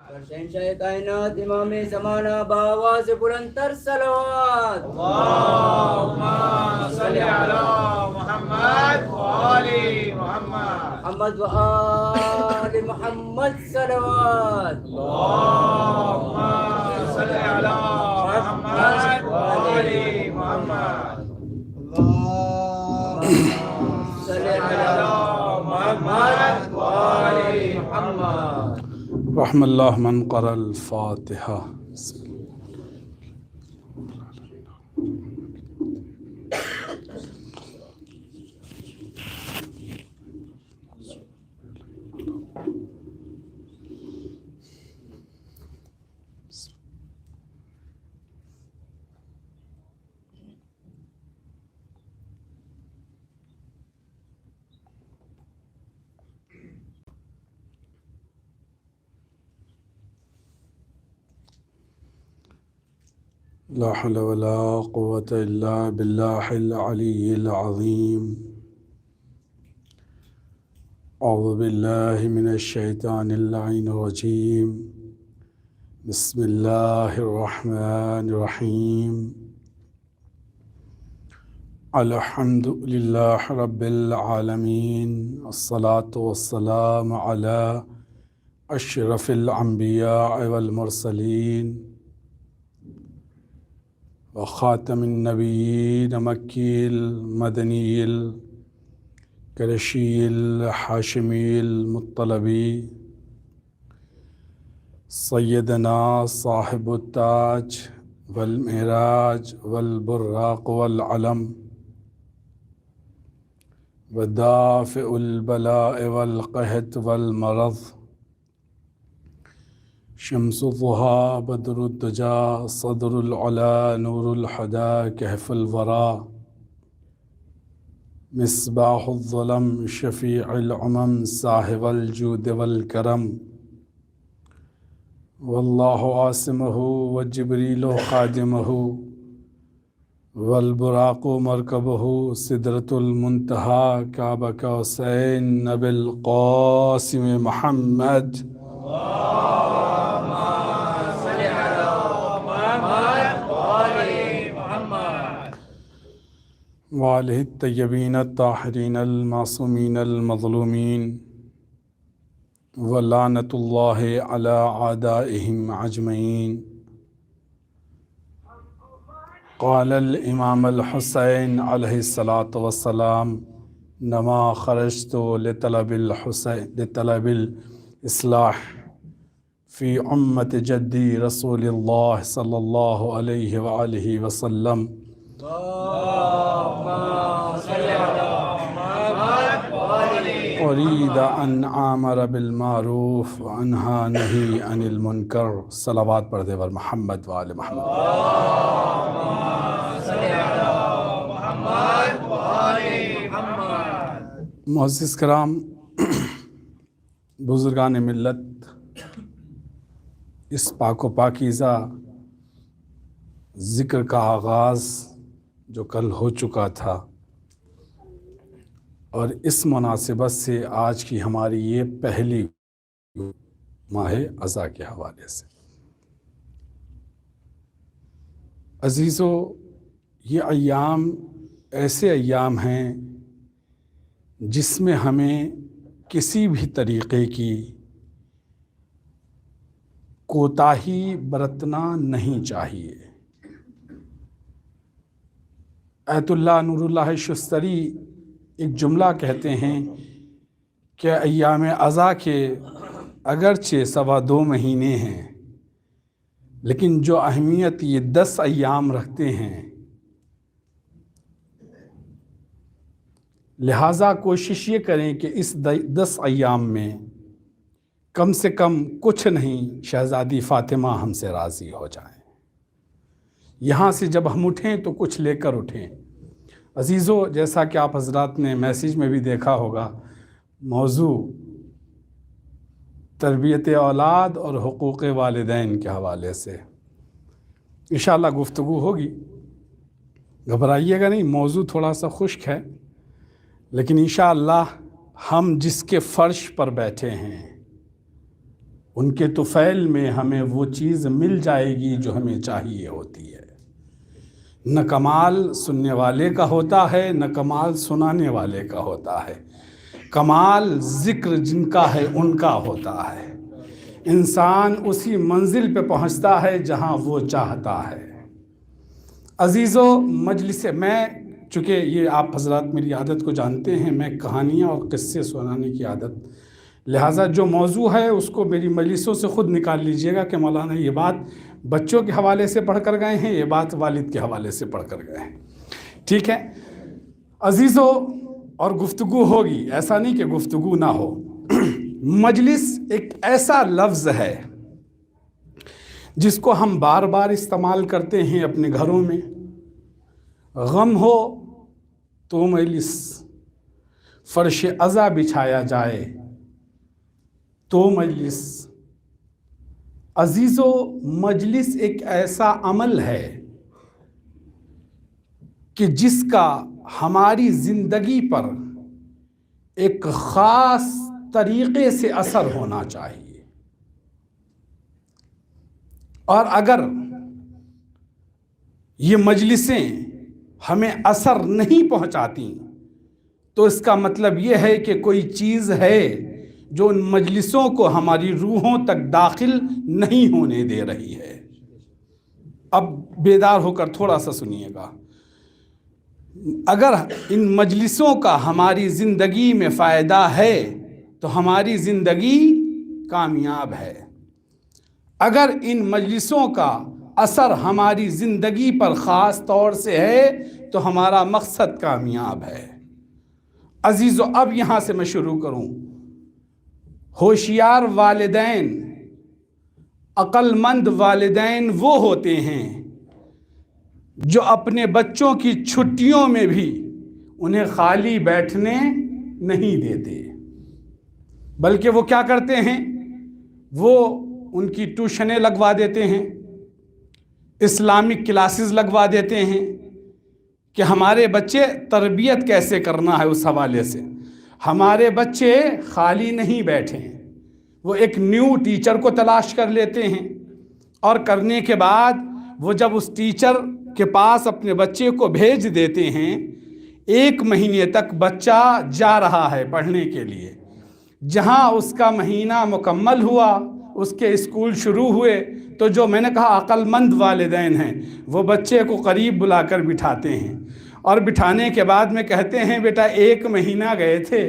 اور شہنشاہ کائنات امام زمانہ بآواز بلندتر صلوات اللهم صل على محمد وآل محمد. محمد و آل محمد صلوات اللهم صل على محمد وآل محمد. صلی علی محمد و آل محمد. رحم اللہ من قرأ الفاتحہ. لا حول ولا قوة إلا بالله العلي العظيم. أعوذ بالله من الشيطان اللعين الرجيم. بسم الله الرحمن الرحيم. الحمد لله رب العالمين، الصلاة والسلام على أشرف الأنبياء والمرسلين وخاتم النبيين مكي المدني القرشي الحاشمي المطلبي سيدنا صاحب التاج والمعراج والبراق والعلم ودافع البلاء والقحط والمرض شمس الضحى بدر الدجى صدر العلا نور الحدا كهف الورى مصباح الظلم شفيع الأمم صاحب الجود والكرم والله عاصمه وجبريل خادمه والبراق مركبه سدرة المنتهى كعب قوسين نبي القاسم محمد وآله الطيبين الطاهرين المعصومين المظلومين ولعنة الله على أعدائهم أجمعين. قال الإمام الحسين عليه الصلاة والسلام: نما خرجت لطلب الإصلاح في أمة جدي رسول الله صلى الله عليه وآله وسلم. أريد أن آمر بالمعروف وأنهى نهي عن المنكر. صلوات پڑھ دے بر محمد وآل محمد. معزز کرام، بزرگان ملت، اس پاک و پاکیزہ ذکر کا آغاز جو کل ہو چکا تھا، اور اس مناسبت سے آج کی ہماری یہ پہلی ماہ عزا کے حوالے سے، عزیزو، یہ ایام ایسے ایام ہیں جس میں ہمیں کسی بھی طریقے کی کوتاہی برتنا نہیں چاہیے. آیت اللہ نور اللہ شستری ایک جملہ کہتے ہیں کہ ایام عزا کے اگرچہ 2.25 مہینے ہیں، لیکن جو اہمیت یہ 10 ایام رکھتے ہیں، لہٰذا کوشش یہ کریں کہ اس 10 ایام میں کم سے کم کچھ نہیں شہزادی فاطمہ ہم سے راضی ہو جائیں. یہاں سے جب ہم اٹھیں تو کچھ لے کر اٹھیں. عزیزو، جیسا کہ آپ حضرات نے میسیج میں بھی دیکھا ہوگا، موضوع تربیت اولاد اور حقوق والدین کے حوالے سے انشاءاللہ گفتگو ہوگی. گھبرائیے گا نہیں، موضوع تھوڑا سا خشک ہے، لیکن انشاءاللہ ہم جس کے فرش پر بیٹھے ہیں ان کے طفیل میں ہمیں وہ چیز مل جائے گی جو ہمیں چاہیے ہوتی ہے۔ نہ کمال سننے والے کا ہوتا ہے، نہ کمال سنانے والے کا ہوتا ہے، کمال ذکر جن کا ہے ان کا ہوتا ہے۔ انسان اسی منزل پہ پہنچتا ہے جہاں وہ چاہتا ہے۔ عزیزو، مجلس میں چونکہ یہ آپ حضرات میری عادت کو جانتے ہیں، میں کہانیاں اور قصے سنانے کی عادت، لہٰذا جو موضوع ہے اس کو میری مجلسوں سے خود نکال لیجئے گا کہ مولانا یہ بات بچوں کے حوالے سے پڑھ کر گئے ہیں، یہ بات والد کے حوالے سے پڑھ کر گئے ہیں، ٹھیک ہے عزیزو؟ اور گفتگو ہوگی، ایسا نہیں کہ گفتگو نہ ہو۔ مجلس ایک ایسا لفظ ہے جس کو ہم بار بار استعمال کرتے ہیں اپنے گھروں میں۔ غم ہو تو مجلس، فرش عزا بچھایا جائے تو مجلس۔ عزیزو، مجلس ایک ایسا عمل ہے کہ جس کا ہماری زندگی پر ایک خاص طریقے سے اثر ہونا چاہیے، اور اگر یہ مجلسیں ہمیں اثر نہیں پہنچاتی تو اس کا مطلب یہ ہے کہ کوئی چیز ہے جو ان مجلسوں کو ہماری روحوں تک داخل نہیں ہونے دے رہی ہے۔ اب بیدار ہو کر تھوڑا سا سنیے گا۔ اگر ان مجلسوں کا ہماری زندگی میں فائدہ ہے تو ہماری زندگی کامیاب ہے۔ اگر ان مجلسوں کا اثر ہماری زندگی پر خاص طور سے ہے تو ہمارا مقصد کامیاب ہے۔ عزیزو، اب یہاں سے میں شروع کروں۔ ہوشیار والدین، عقل مند والدین وہ ہوتے ہیں جو اپنے بچوں کی چھٹیوں میں بھی انہیں خالی بیٹھنے نہیں دیتے، بلکہ وہ کیا کرتے ہیں؟ وہ ان کی ٹیوشنیں لگوا دیتے ہیں، اسلامک کلاسز لگوا دیتے ہیں کہ ہمارے بچے تربیت کیسے کرنا ہے۔ اس حوالے سے ہمارے بچے خالی نہیں بیٹھیں، وہ ایک نیو ٹیچر کو تلاش کر لیتے ہیں، اور کرنے کے بعد وہ جب اس ٹیچر کے پاس اپنے بچے کو بھیج دیتے ہیں، 1 مہینے تک بچہ جا رہا ہے پڑھنے کے لیے۔ جہاں اس کا مہینہ مکمل ہوا، اس کے اسکول شروع ہوئے، تو جو میں نے کہا عقل مند والدین ہیں وہ بچے کو قریب بلا کر بٹھاتے ہیں، اور بٹھانے کے بعد میں کہتے ہیں بیٹا 1 مہینہ گئے تھے،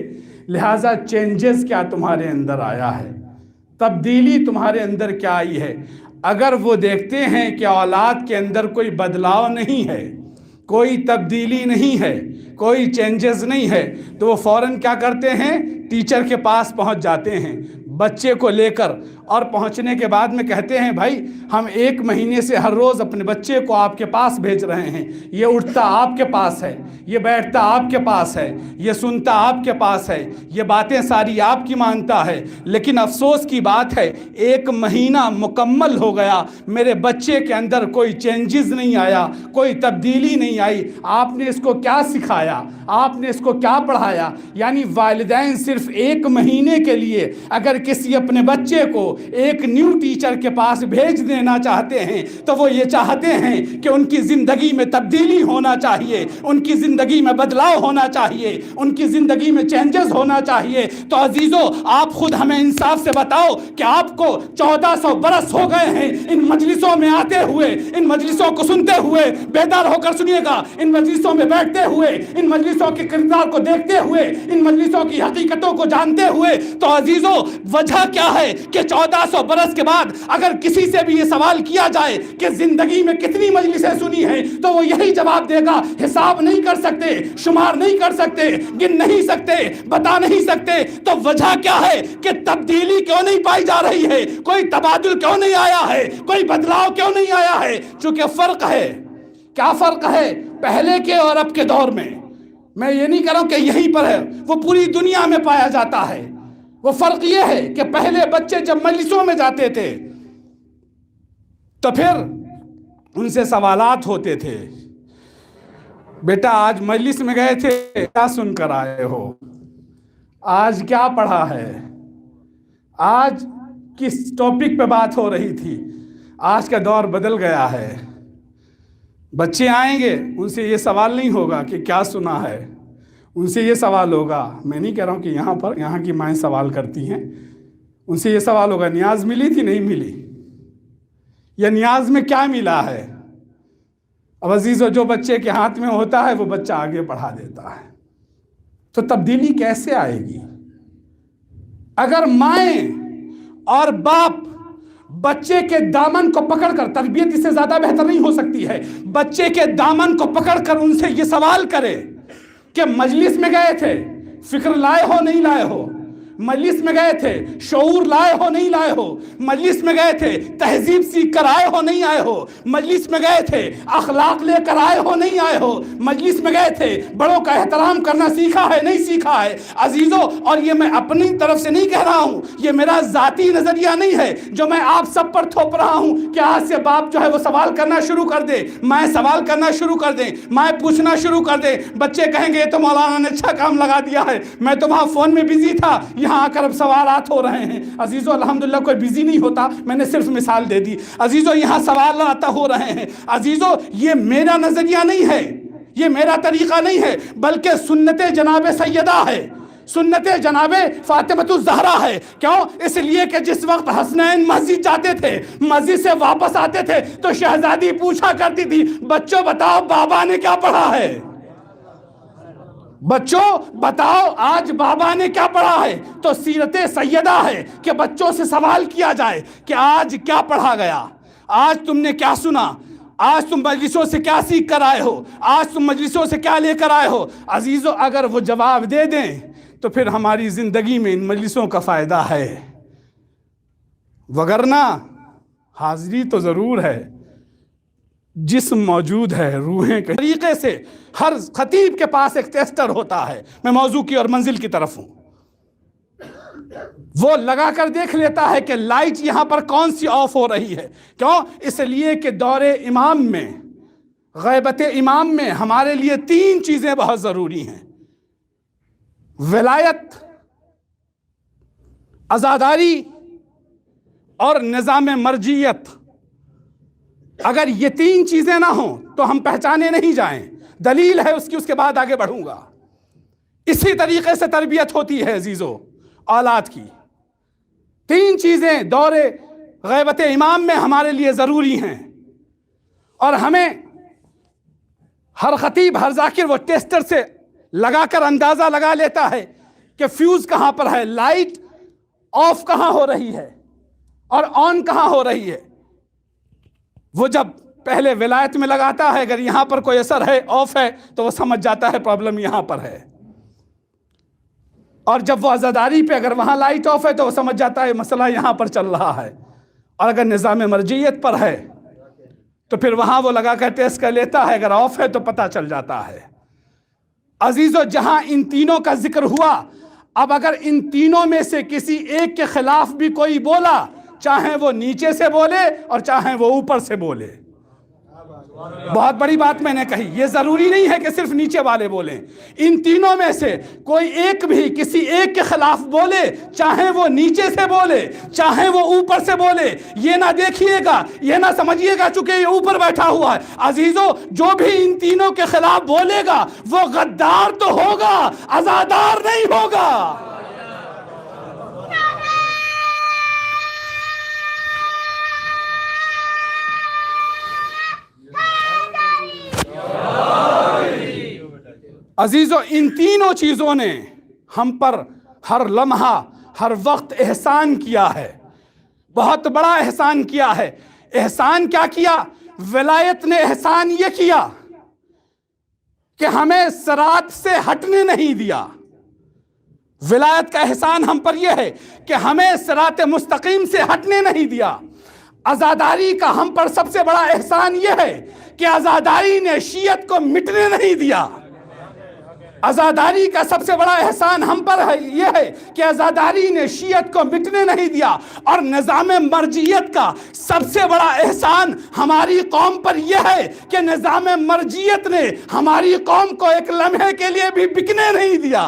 لہٰذا چینجز کیا تمہارے اندر آیا ہے، تبدیلی تمہارے اندر کیا آئی ہے؟ اگر وہ دیکھتے ہیں کہ اولاد کے اندر کوئی بدلاؤ نہیں ہے، کوئی تبدیلی نہیں ہے، کوئی چینجز نہیں ہے، تو وہ فوراً کیا کرتے ہیں؟ ٹیچر کے پاس پہنچ جاتے ہیں بچے کو لے کر، اور پہنچنے کے بعد میں کہتے ہیں بھائی ہم 1 مہینے سے ہر روز اپنے بچے کو آپ کے پاس بھیج رہے ہیں، یہ اٹھتا آپ کے پاس ہے، یہ بیٹھتا آپ کے پاس ہے، یہ سنتا آپ کے پاس ہے، یہ باتیں ساری آپ کی مانتا ہے، لیکن افسوس کی بات ہے 1 مہینہ مکمل ہو گیا، میرے بچے کے اندر کوئی چینجز نہیں آیا، کوئی تبدیلی نہیں آئی۔ آپ نے اس کو کیا سکھایا؟ آپ نے اس کو کیا پڑھایا؟ یعنی والدین صرف 1 مہینے کے لیے اگر کسی اپنے بچے کو ایک نیو ٹیچر کے پاس بھیج دینا چاہتے ہیں تو وہ یہ چاہتے ہیں کہ ان کی زندگی میں تبدیلی ہونا چاہیے، ان کی زندگی میں بدلاؤ ہونا چاہیے، ان کی زندگی میں چینجز ہونا چاہیے۔ تو عزیزو، آپ خود ہمیں انصاف سے بتاؤ کہ آپ کو 1400 برس ہو گئے ہیں ان مجلسوں میں آتے ہوئے، ان مجلسوں کو سنتے ہوئے، بیدار ہو کر سنیے گا، ان مجلسوں میں بیٹھتے ہوئے، ان مجلسوں کے کردار کو دیکھتے ہوئے، ان مجلسوں کی حقیقتوں کو جانتے ہوئے، تو عزیزو وجہ کیا ہے کہ 1400 برس کے بعد اگر کسی سے بھی یہ سوال کیا جائے کہ زندگی میں کتنی مجلسیں سنی ہیں تو وہ یہی جواب دے گا، حساب نہیں کر سکتے، شمار نہیں کر سکتے، گن نہیں سکتے، بتا نہیں سکتے۔ تو وجہ کیا ہے کہ تبدیلی کیوں نہیں پائی جا رہی ہے؟ کوئی تبادل کیوں نہیں آیا ہے؟ کوئی بدلاؤ کیوں نہیں آیا ہے؟ چونکہ فرق ہے۔ کیا فرق ہے پہلے کے اور اب کے دور میں؟ میں یہ نہیں کہہ رہا ہوں کہ یہیں پر ہے، وہ پوری دنیا میں پایا جاتا ہے۔ وہ فرق یہ ہے کہ پہلے بچے جب مجلسوں میں جاتے تھے تو پھر ان سے سوالات ہوتے تھے، بیٹا آج مجلس میں گئے تھے، کیا سن کر آئے ہو؟ آج کیا پڑھا ہے؟ آج کس ٹاپک پہ بات ہو رہی تھی. آج کا دور بدل گیا ہے. بچے آئیں گے, ان سے یہ سوال نہیں ہوگا کہ کیا سنا ہے, ان سے یہ سوال ہوگا, میں نہیں کہہ رہا ہوں کہ یہاں کی مائیں سوال کرتی ہیں, ان سے یہ سوال ہوگا نیاز ملی تھی نہیں ملی, یا نیاز میں کیا ملا ہے. اب عزیزو, جو بچے کے ہاتھ میں ہوتا ہے وہ بچہ آگے بڑھا دیتا ہے. تو تبدیلی کیسے آئے گی اگر مائیں اور باپ بچے کے دامن کو پکڑ کر, تربیت اس سے زیادہ بہتر نہیں ہو سکتی ہے, بچے کے دامن کو پکڑ کر ان سے یہ سوال کرے کہ مجلس میں گئے تھے, فکر لائے ہو نہیں لائے ہو, مجلس میں گئے تھے, شعور لائے ہو نہیں لائے ہو, مجلس میں گئے تھے, تہذیب سیکھ کر آئے ہو نہیں آئے ہو, مجلس میں گئے تھے, اخلاق لے کر آئے ہو نہیں آئے ہو, مجلس میں گئے تھے, بڑوں کا احترام کرنا سیکھا ہے نہیں سیکھا ہے. عزیزو, اور یہ میں اپنی طرف سے نہیں کہہ رہا ہوں, یہ میرا ذاتی نظریہ نہیں ہے جو میں آپ سب پر تھوپ رہا ہوں کہ آج سے باپ جو ہے وہ سوال کرنا شروع کر دے, میں سوال کرنا شروع کر دیں, میں پوچھنا شروع کر دیں. بچے کہیں گے یہ تو مولانا نے اچھا کام لگا دیا ہے, میں تو وہاں فون میں بزی تھا, یہاں آ کر اب سوالات ہو رہے ہیں. عزیزو, الحمدللہ کوئی بزی نہیں ہوتا, میں نے صرف مثال دے دی. عزیزو, یہاں سوالات ہو رہے ہیں. عزیزو, یہ میرا نظریہ نہیں ہے, یہ میرا طریقہ نہیں ہے, بلکہ سنت جناب سیدہ ہے, سنت جناب فاطمۃ الزہرا ہے. کیوں؟ اس لیے کہ جس وقت حسنین مسجد جاتے تھے, مسجد سے واپس آتے تھے تو شہزادی پوچھا کرتی تھی, بچوں بتاؤ بابا نے کیا پڑھا ہے, بچوں بتاؤ آج بابا نے کیا پڑھا ہے. تو سیرت سیدہ ہے کہ بچوں سے سوال کیا جائے کہ آج کیا پڑھا گیا, آج تم نے کیا سنا, آج تم مجلسوں سے کیا سیکھ کر آئے ہو, آج تم مجلسوں سے کیا لے کر آئے ہو. عزیزو, اگر وہ جواب دے دیں تو پھر ہماری زندگی میں ان مجلسوں کا فائدہ ہے, وگرنہ حاضری تو ضرور ہے, جسم موجود ہے, روحیں کے طریقے سے. ہر خطیب کے پاس ایک ٹیسٹر ہوتا ہے, میں موضوع کی اور منزل کی طرف ہوں, وہ لگا کر دیکھ لیتا ہے کہ لائٹ یہاں پر کون سی آف ہو رہی ہے. کیوں؟ اس لیے کہ دور امام میں, غیبت امام میں ہمارے لیے 3 چیزیں بہت ضروری ہیں: ولایت, عزاداری اور نظام مرجیت. اگر یہ 3 چیزیں نہ ہوں تو ہم پہچانے نہیں جائیں. دلیل ہے اس کی, اس کے بعد آگے بڑھوں گا. اسی طریقے سے تربیت ہوتی ہے عزیزو اولاد کی. 3 چیزیں دور غیبت امام میں ہمارے لیے ضروری ہیں, اور ہمیں ہر خطیب, ہر ذاکر وہ ٹیسٹر سے لگا کر اندازہ لگا لیتا ہے کہ فیوز کہاں پر ہے, لائٹ آف کہاں ہو رہی ہے اور آن کہاں ہو رہی ہے. وہ جب پہلے ولایت میں لگاتا ہے, اگر یہاں پر کوئی اثر ہے, آف ہے, تو وہ سمجھ جاتا ہے پرابلم یہاں پر ہے. اور جب وہ عزاداری پہ اگر وہاں لائٹ آف ہے تو وہ سمجھ جاتا ہے مسئلہ یہاں پر چل رہا ہے. اور اگر نظام مرجیت پر ہے تو پھر وہاں وہ لگا کر ٹیسٹ کر لیتا ہے, اگر آف ہے تو پتہ چل جاتا ہے. عزیزو, جہاں ان تینوں کا ذکر ہوا, اب اگر ان تینوں میں سے کسی ایک کے خلاف بھی کوئی بولا, چاہے وہ نیچے سے بولے اور چاہے وہ اوپر سے بولے, بہت بڑی بات میں نے کہی, یہ ضروری نہیں ہے کہ صرف نیچے والے بولیں. ان تینوں میں سے کوئی ایک بھی کسی ایک کے خلاف بولے, چاہے وہ نیچے سے بولے چاہے وہ اوپر سے بولے, یہ نہ دیکھیے گا, یہ نہ سمجھیے گا چونکہ یہ اوپر بیٹھا ہوا ہے. عزیزو, جو بھی ان تینوں کے خلاف بولے گا وہ غدار تو ہوگا, عزادار نہیں ہوگا. عزیزو, ان تینوں چیزوں نے ہم پر ہر لمحہ ہر وقت احسان کیا ہے, بہت بڑا احسان کیا ہے. احسان کیا کیا؟ ولایت نے احسان یہ کیا کہ ہمیں صراط سے ہٹنے نہیں دیا. ولایت کا احسان ہم پر یہ ہے کہ ہمیں صراط مستقیم سے ہٹنے نہیں دیا. عزاداری کا ہم پر سب سے بڑا احسان یہ ہے کہ عزاداری نے شیعت کو مٹنے نہیں دیا. عزاداری کا سب سے بڑا احسان ہم پر ہے یہ ہے کہ عزاداری نے شیعت کو مٹنے نہیں دیا. اور نظام مرجیت کا سب سے بڑا احسان ہماری قوم پر یہ ہے کہ نظام مرجیت نے ہماری قوم کو ایک لمحے کے لیے بھی بکنے نہیں دیا.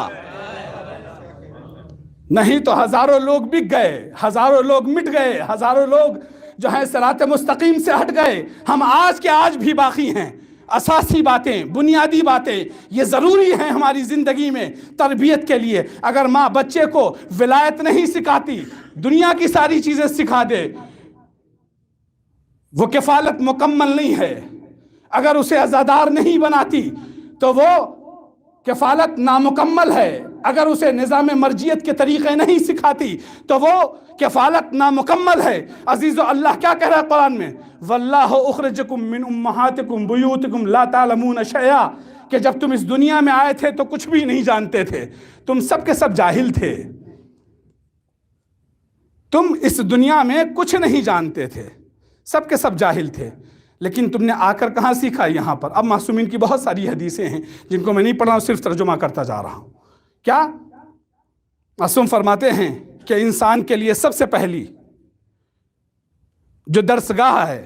نہیں تو ہزاروں لوگ بک گئے، ہزاروں لوگ مٹ گئے، ہزاروں لوگ جو ہیں صراط مستقیم سے ہٹ گئے. ہم آج کے آج بھی باقی ہیں. اساسی باتیں، بنیادی باتیں یہ ضروری ہیں ہماری زندگی میں تربیت کے لیے. اگر ماں بچے کو ولایت نہیں سکھاتی، دنیا کی ساری چیزیں سکھا دے، وہ کفالت مکمل نہیں ہے. اگر اسے عزادار نہیں بناتی تو وہ کفالت نامکمل ہے. اگر اسے نظام مرجیت کے طریقے نہیں سکھاتی تو وہ کفالت نامکمل ہے. عزیزو، اللہ کیا کہہ رہا ہے قرآن میں؟ واللہ اخرجکم من امہاتکم بیوتکم لا تعلمون شیئا، کہ جب تم اس دنیا میں آئے تھے تو کچھ بھی نہیں جانتے تھے، تم سب کے سب جاہل تھے، تم اس دنیا میں کچھ نہیں جانتے تھے، سب کے سب جاہل تھے. لیکن تم نے آ کر کہاں سیکھا؟ یہاں پر. اب معصومین کی بہت ساری حدیثیں ہیں جن کو میں نہیں پڑھ رہا ہوں، صرف ترجمہ کرتا جا رہا ہوں. کیا معصوم فرماتے ہیں کہ انسان کے لیے سب سے پہلی جو درسگاہ ہے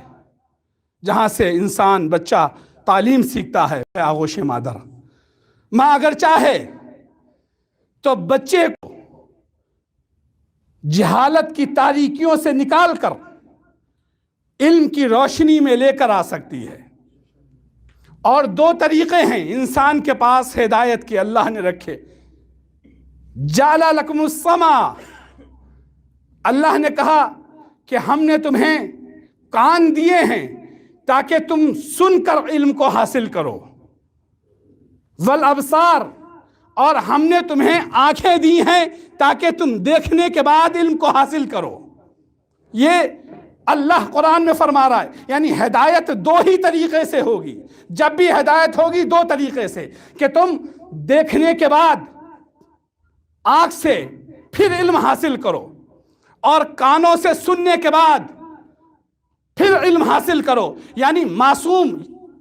جہاں سے انسان بچہ تعلیم سیکھتا ہے، آغوش مادر. ماں اگر چاہے تو بچے کو جہالت کی تاریکیوں سے نکال کر علم کی روشنی میں لے کر آ سکتی ہے. اور دو طریقے ہیں انسان کے پاس ہدایت کے، اللہ نے رکھے. جعل لکم السمع، اللہ نے کہا کہ ہم نے تمہیں کان دیے ہیں تاکہ تم سن کر علم کو حاصل کرو. والابصار، اور ہم نے تمہیں آنکھیں دی ہیں تاکہ تم دیکھنے کے بعد علم کو حاصل کرو. یہ اللہ قرآن میں فرما رہا ہے. یعنی ہدایت دو ہی طریقے سے ہوگی. جب بھی ہدایت ہوگی دو طریقے سے، کہ تم دیکھنے کے بعد آنکھ سے پھر علم حاصل کرو، اور کانوں سے سننے کے بعد پھر علم حاصل کرو. یعنی معصوم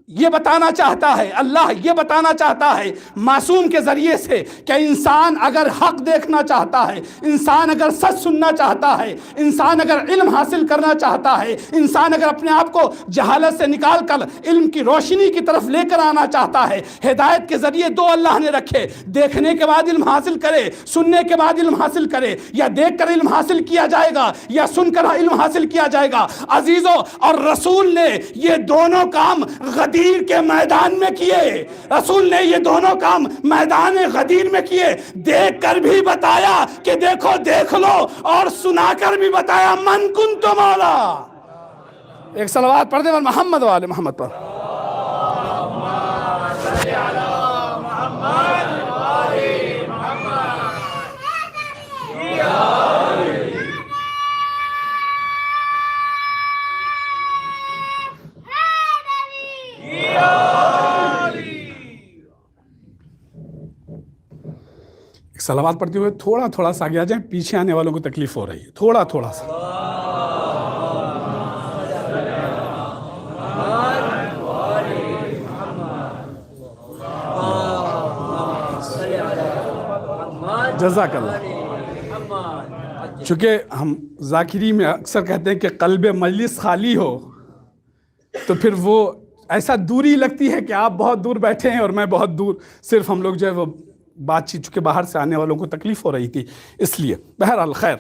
یہ بتانا چاہتا ہے، اللہ یہ بتانا چاہتا ہے معصوم کے ذریعے سے کہ انسان اگر حق دیکھنا چاہتا ہے، انسان اگر سچ سننا چاہتا ہے، انسان اگر علم حاصل کرنا چاہتا ہے، انسان اگر اپنے آپ کو جہالت سے نکال کر علم کی روشنی کی طرف لے کر آنا چاہتا ہے، ہدایت کے ذریعے دو اللہ نے رکھے: دیکھنے کے بعد علم حاصل کرے، سننے کے بعد علم حاصل کرے. یا دیکھ کر علم حاصل کیا جائے گا یا سن کر علم حاصل کیا جائے گا. عزیزو، اور رسول نے یہ دونوں کام غدیر کے میدان میں کیے. رسول نے یہ دونوں کام میدان غدیر میں کیے. دیکھ کر بھی بتایا کہ دیکھو دیکھ لو، اور سنا کر بھی بتایا من کنت مولا. ایک صلوات پڑھ دیں محمد والے محمد پر. صلوات پڑھتے ہوئے تھوڑا تھوڑا سا آگے آ جائیں، پیچھے آنے والوں کو تکلیف ہو رہی ہے. تھوڑا تھوڑا سا. جزاک اللہ. چونکہ ہم ذاکری میں اکثر کہتے ہیں کہ قلب مجلس خالی ہو تو پھر وہ ایسا دوری لگتی ہے کہ آپ بہت دور بیٹھے ہیں اور میں بہت دور. صرف ہم لوگ جو ہے وہ بات چیت، چونکہ باہر سے آنے والوں کو تکلیف ہو رہی تھی اس لیے. بہرحال خیر،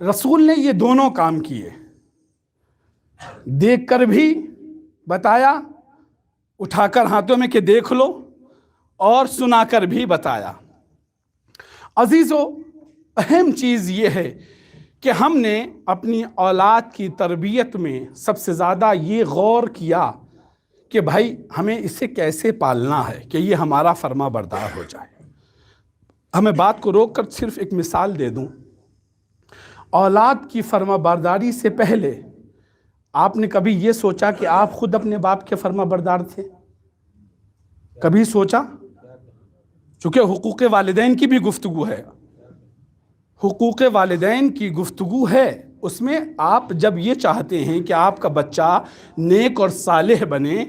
رسول نے یہ دونوں کام کیے. دیکھ کر بھی بتایا، اٹھا کر ہاتھوں میں کہ دیکھ لو، اور سنا کر بھی بتایا. عزیزو، اہم چیز یہ ہے کہ ہم نے اپنی اولاد کی تربیت میں سب سے زیادہ یہ غور کیا کہ بھائی ہمیں اسے کیسے پالنا ہے کہ یہ ہمارا فرما بردار ہو جائے. ہمیں بات کو روک کر صرف ایک مثال دے دوں. اولاد کی فرما برداری سے پہلے آپ نے کبھی یہ سوچا کہ آپ خود اپنے باپ کے فرما بردار تھے؟ کبھی سوچا؟ چونکہ حقوق والدین کی بھی گفتگو ہے، حقوق والدین کی گفتگو ہے. اس میں آپ جب یہ چاہتے ہیں کہ آپ کا بچہ نیک اور صالح بنے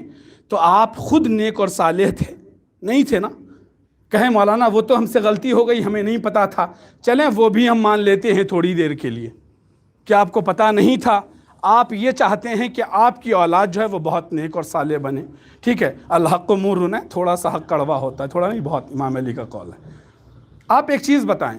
تو آپ خود نیک اور صالح تھے؟ نہیں تھے نا. کہیں مولانا وہ تو ہم سے غلطی ہو گئی، ہمیں نہیں پتا تھا. چلیں وہ بھی ہم مان لیتے ہیں تھوڑی دیر کے لیے کہ آپ کو پتہ نہیں تھا. آپ یہ چاہتے ہیں کہ آپ کی اولاد جو ہے وہ بہت نیک اور صالح بنے. ٹھیک ہے، الحق مرن ہے، تھوڑا سا حق کڑوا ہوتا ہے، تھوڑا نہیں بہت، امام علی کا قول ہے. آپ ایک چیز بتائیں،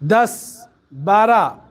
10, 12,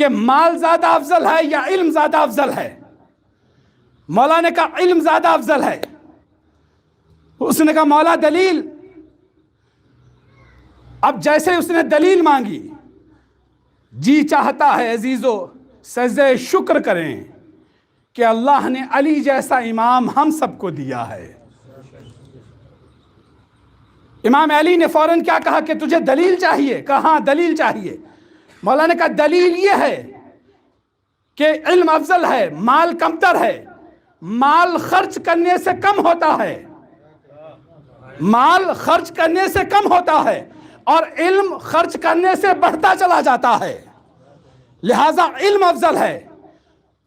کہ مال زیادہ افضل ہے یا علم زیادہ افضل ہے؟ مولا نے کہا علم زیادہ افضل ہے۔ اس نے کہا مولا دلیل؟ اب جیسے اس نے دلیل مانگی، جی چاہتا ہے عزیزو سجدہ شکر کریں کہ اللہ نے علی جیسا امام ہم سب کو دیا ہے۔ امام علی نے فوراً کیا کہا کہ تجھے دلیل چاہیے؟ کہا ہاں دلیل چاہیے۔ مولا نے کہا دلیل یہ ہے کہ علم افضل ہے، مال کمتر ہے، مال خرچ کرنے سے کم ہوتا ہے، مال خرچ کرنے سے کم ہوتا ہے اور علم خرچ کرنے سے بڑھتا چلا جاتا ہے، لہذا علم افضل ہے۔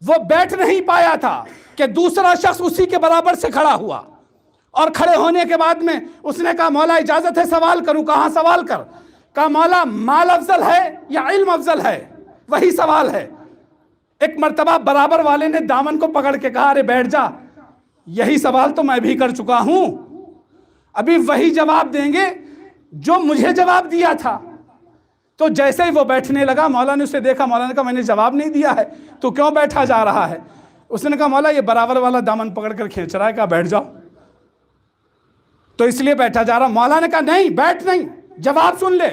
وہ بیٹھ نہیں پایا تھا کہ دوسرا شخص اسی کے برابر سے کھڑا ہوا، اور کھڑے ہونے کے بعد میں اس نے کہا مولا اجازت ہے سوال کروں؟ کہاں سوال کر؟ کہا مولا مال افضل ہے یا علم افضل ہے؟ وہی سوال ہے۔ ایک مرتبہ برابر والے نے دامن کو پکڑ کے کہا ارے بیٹھ جا، یہی سوال تو میں بھی کر چکا ہوں، ابھی وہی جواب دیں گے جو مجھے جواب دیا تھا۔ تو جیسے ہی وہ بیٹھنے لگا مولا نے اسے دیکھا، مولا نے کہا میں نے جواب نہیں دیا ہے، تو کیوں بیٹھا جا رہا ہے؟ اس نے کہا مولا یہ برابر والا دامن پکڑ کر کھینچ رہا ہے، کہا بیٹھ جاؤ، تو اس لیے بیٹھا جا رہا۔ مولا نے کہا نہیں بیٹھ نہیں، جواب سن لے۔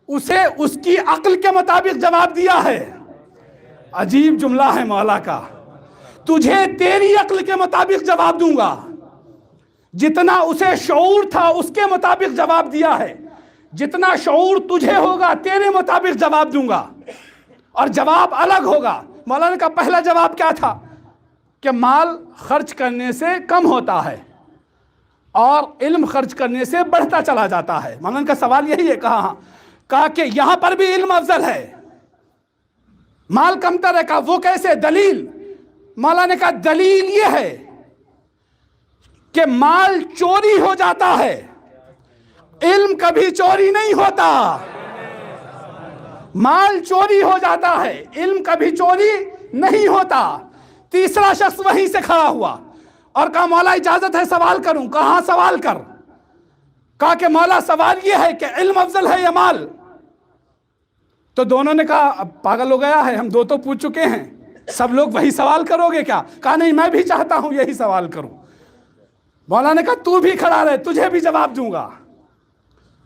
اسے اس کی عقل کے مطابق جواب دیا ہے۔ عجیب جملہ ہے مولا کا، تجھے تیری عقل کے مطابق جواب دوں گا، جتنا اسے شعور تھا اس کے مطابق جواب دیا ہے، جتنا شعور تجھے ہوگا تیرے مطابق جواب دوں گا، اور جواب الگ ہوگا۔ مولا نے کہا پہلا جواب کیا تھا؟ کہ مال خرچ کرنے سے کم ہوتا ہے اور علم خرچ کرنے سے بڑھتا چلا جاتا ہے۔ مولانا کا سوال یہی ہے؟ کہا ہاں۔ کہا کہ یہاں پر بھی علم افضل ہے، مال کمتر ہے۔ کہا وہ کیسے؟ دلیل؟ مولا نے کہا دلیل یہ ہے کہ مال چوری ہو جاتا ہے، علم کبھی چوری نہیں ہوتا۔ مال چوری ہو جاتا ہے، علم کبھی چوری نہیں ہوتا۔ تیسرا شخص وہیں سے کھڑا ہوا اور کہا مولا اجازت ہے سوال کروں؟ کہاں سوال کر؟ کہا کہ مولا سوال یہ ہے کہ علم افضل ہے یا مال؟ تو دونوں نے کہا اب پاگل ہو گیا ہے، ہم دو تو پوچھ چکے ہیں، سب لوگ وہی سوال کرو گے کیا؟ کہا نہیں میں بھی چاہتا ہوں یہی سوال کروں۔ مولا نے کہا تو بھی کھڑا رہے، تجھے بھی جواب دوں گا۔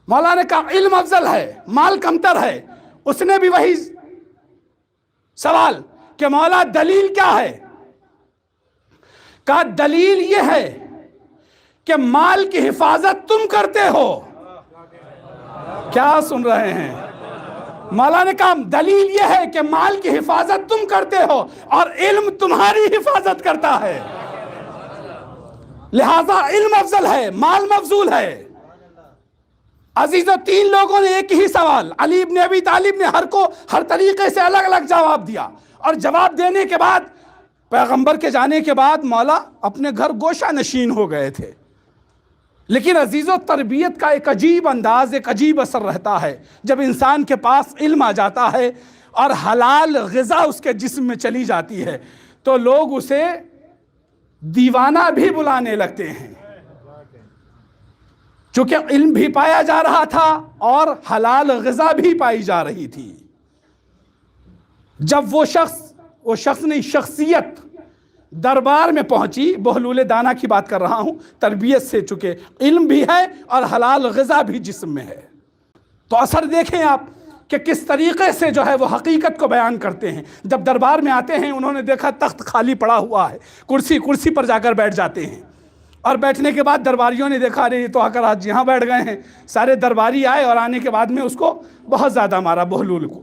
مولا نے کہا علم افضل ہے، مال کمتر ہے۔ اس نے بھی وہی سوال کہ مولا دلیل کیا ہے؟ کہا دلیل یہ ہے کہ مال کی حفاظت تم کرتے ہو۔ کیا سن رہے ہیں؟ مولا نے کہا دلیل یہ ہے کہ مال کی حفاظت تم کرتے ہو اور علم تمہاری حفاظت کرتا ہے، لہذا علم افضل ہے، مال مفضول ہے۔ عزیزو تین لوگوں نے ایک ہی سوال، علی ابن ابی طالب نے ہر طریقے سے الگ الگ جواب دیا، اور جواب دینے کے بعد پیغمبر کے جانے کے بعد مولا اپنے گھر گوشہ نشین ہو گئے تھے۔ لیکن عزیزو تربیت کا ایک عجیب انداز، ایک عجیب اثر رہتا ہے جب انسان کے پاس علم آ جاتا ہے اور حلال غذا اس کے جسم میں چلی جاتی ہے تو لوگ اسے دیوانہ بھی بلانے لگتے ہیں، چونکہ علم بھی پایا جا رہا تھا اور حلال غذا بھی پائی جا رہی تھی۔ جب وہ شخص نہیں شخصیت دربار میں پہنچی، بہلول دانا کی بات کر رہا ہوں، تربیت سے، چکے علم بھی ہے اور حلال غذا بھی جسم میں ہے، تو اثر دیکھیں آپ کہ کس طریقے سے جو ہے وہ حقیقت کو بیان کرتے ہیں۔ جب دربار میں آتے ہیں انہوں نے دیکھا تخت خالی پڑا ہوا ہے، کرسی پر جا کر بیٹھ جاتے ہیں، اور بیٹھنے کے بعد درباریوں نے دیکھا ارے یہ تو آ کر آج یہاں بیٹھ گئے ہیں۔ سارے درباری آئے اور آنے کے بعد میں اس کو بہت زیادہ مارا، بہلول کو،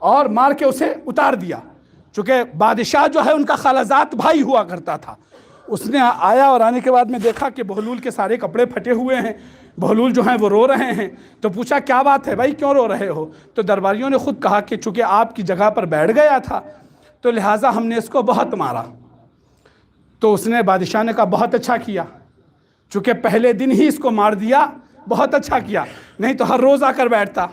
اور مار کے اسے اتار دیا، چونکہ بادشاہ جو ہے ان کا خالزات بھائی ہوا کرتا تھا۔ اس نے آیا اور آنے کے بعد میں دیکھا کہ بہلول کے سارے کپڑے پھٹے ہوئے ہیں، بہلول جو ہیں وہ رو رہے ہیں، تو پوچھا کیا بات ہے بھائی، کیوں رو رہے ہو؟ تو درباریوں نے خود کہا کہ چونکہ آپ کی جگہ پر بیٹھ گیا تھا تو لہٰذا ہم نے اس کو بہت مارا۔ تو اس نے، بادشاہ نے کہا بہت اچھا کیا، چونکہ پہلے دن ہی اس کو مار دیا، بہت اچھا کیا، نہیں تو ہر روز آ کر بیٹھتا،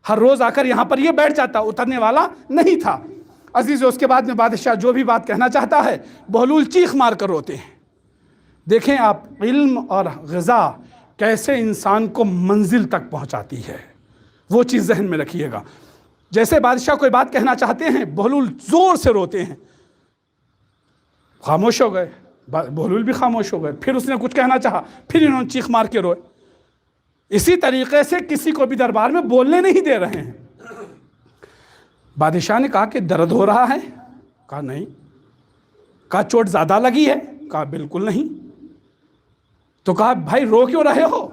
ہر روز آ کر یہاں پر یہ بیٹھ جاتا، اترنے والا نہیں تھا۔ عزیز اس کے بعد میں بادشاہ جو بھی بات کہنا چاہتا ہے بہلول چیخ مار کر روتے ہیں۔ دیکھیں آپ علم اور غذا کیسے انسان کو منزل تک پہنچاتی ہے، وہ چیز ذہن میں رکھیے گا۔ جیسے بادشاہ کوئی بات کہنا چاہتے ہیں، بہلول زور سے روتے ہیں، خاموش ہو گئے، بہلول بھی خاموش ہو گئے، پھر اس نے کچھ کہنا چاہا، پھر انہوں نے چیخ مار کے روئے۔ اسی طریقے سے کسی کو بھی دربار میں بولنے نہیں دے رہے ہیں۔ بادشاہ نے کہا کہ درد ہو رہا ہے؟ کہا نہیں۔ کہا چوٹ زیادہ لگی ہے؟ کہا بالکل نہیں۔ تو کہا بھائی رو کیوں رہے ہو؟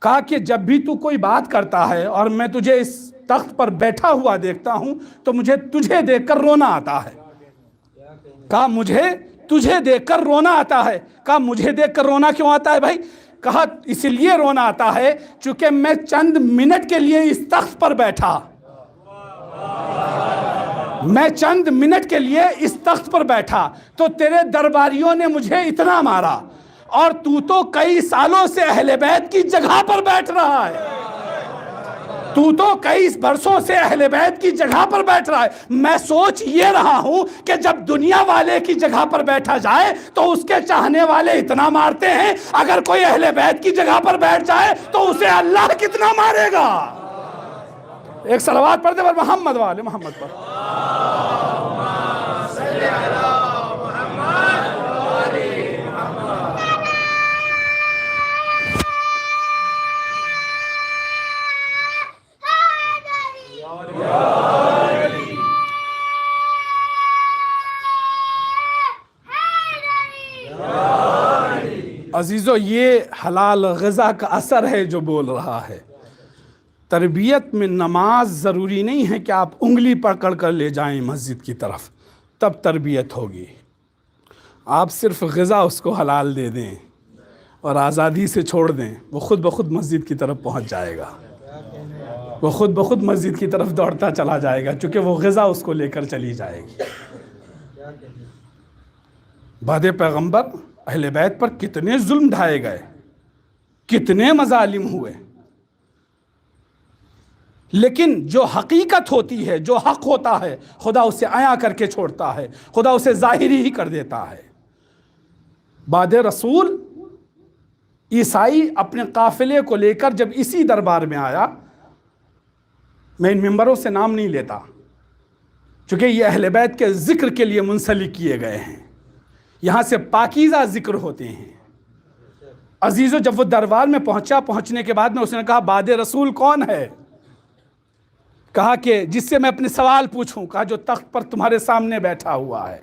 کہا کہ جب بھی تو کوئی بات کرتا ہے اور میں تجھے اس تخت پر بیٹھا ہوا دیکھتا ہوں تو مجھے تجھے دیکھ کر رونا آتا ہے۔ کہا مجھے تجھے دیکھ کر رونا آتا ہے۔ کہا مجھے دیکھ کر رونا کیوں آتا ہے بھائی؟ کہا اس لیے رونا آتا ہے چونکہ میں چند منٹ کے لیے اس تخت پر بیٹھا، میں چند منٹ کے لیے اس تخت پر بیٹھا تو تیرے درباریوں نے مجھے اتنا مارا، اور تو کئی سالوں سے اہل بیت کی جگہ پر بیٹھ رہا ہے، تو کئی برسوں سے اہل بیت کی جگہ پر بیٹھ رہا ہے۔ میں سوچ یہ رہا ہوں کہ جب دنیا والے کی جگہ پر بیٹھا جائے تو اس کے چاہنے والے اتنا مارتے ہیں، اگر کوئی اہل بیت کی جگہ پر بیٹھ جائے تو اسے اللہ کتنا مارے گا۔ ایک صلوات پڑھ دے پر محمد والے محمد پر۔ عزیزو، یہ حلال غذا کا اثر ہے جو بول رہا ہے۔ تربیت میں نماز ضروری نہیں ہے کہ آپ انگلی پکڑ کر لے جائیں مسجد کی طرف، تب تربیت ہوگی۔ آپ صرف غذا اس کو حلال دے دیں اور آزادی سے چھوڑ دیں، وہ خود بخود مسجد کی طرف پہنچ جائے گا، وہ خود بخود مسجد کی طرف دوڑتا چلا جائے گا، چونکہ وہ غذا اس کو لے کر چلی جائے گی۔ بعد پیغمبر اہل بیت پر کتنے ظلم ڈھائے گئے، کتنے مظالم ہوئے، لیکن جو حقیقت ہوتی ہے، جو حق ہوتا ہے، خدا اسے عیاں کر کے چھوڑتا ہے، خدا اسے ظاہری ہی کر دیتا ہے۔ بعد رسول عیسائی اپنے قافلے کو لے کر جب اسی دربار میں آیا، میں ان ممبروں سے نام نہیں لیتا چونکہ یہ اہل بیت کے ذکر کے لیے منسلک کیے گئے ہیں، یہاں سے پاکیزہ ذکر ہوتے ہیں۔ عزیزو، جب وہ دربار میں پہنچنے کے بعد میں اس نے کہا بعد رسول کون ہے؟ کہا کہ جس سے میں اپنے سوال پوچھوں۔ کہا جو تخت پر تمہارے سامنے بیٹھا ہوا ہے۔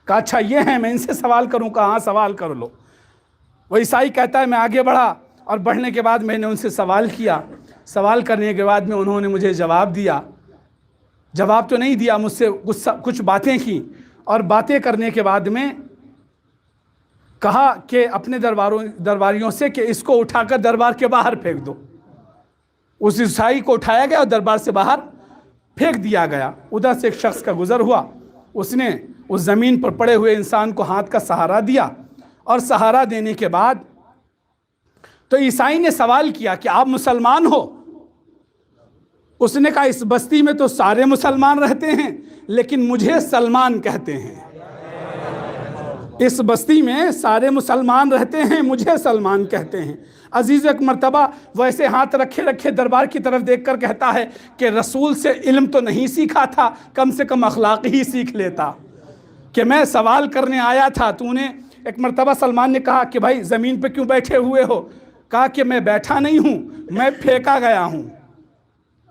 کہا اچھا یہ ہے، میں ان سے سوال کروں؟ کہا ہاں سوال کر لو۔ وہ عیسائی کہتا ہے میں آگے بڑھا اور بڑھنے کے بعد میں نے ان سے سوال کیا، سوال کرنے کے بعد میں انہوں نے مجھے جواب دیا، جواب تو نہیں دیا، مجھ سے کچھ باتیں کی، اور باتیں کرنے کے بعد میں کہا کہ اپنے درباریوں سے کہ اس کو اٹھا کر دربار کے باہر پھینک دو۔ اس عیسائی کو اٹھایا گیا اور دربار سے باہر پھینک دیا گیا۔ ادھر سے ایک شخص کا گزر ہوا، اس نے اس زمین پر پڑے ہوئے انسان کو ہاتھ کا سہارا دیا، اور سہارا دینے کے بعد تو عیسائی نے سوال کیا کہ آپ مسلمان ہو؟ اس نے کہا اس بستی میں تو سارے مسلمان رہتے ہیں لیکن مجھے سلمان کہتے ہیں، اس بستی میں سارے مسلمان رہتے ہیں، مجھے سلمان کہتے ہیں۔ عزیز، ایک مرتبہ ویسے ہاتھ رکھے دربار کی طرف دیکھ کر کہتا ہے کہ رسول سے علم تو نہیں سیکھا تھا، کم سے کم اخلاق ہی سیکھ لیتا، کہ میں سوال کرنے آیا تھا تو نے۔ ایک مرتبہ سلمان نے کہا کہ بھائی زمین پہ کیوں بیٹھے ہوئے ہو؟ کہا کہ میں بیٹھا نہیں ہوں، میں پھینکا گیا ہوں۔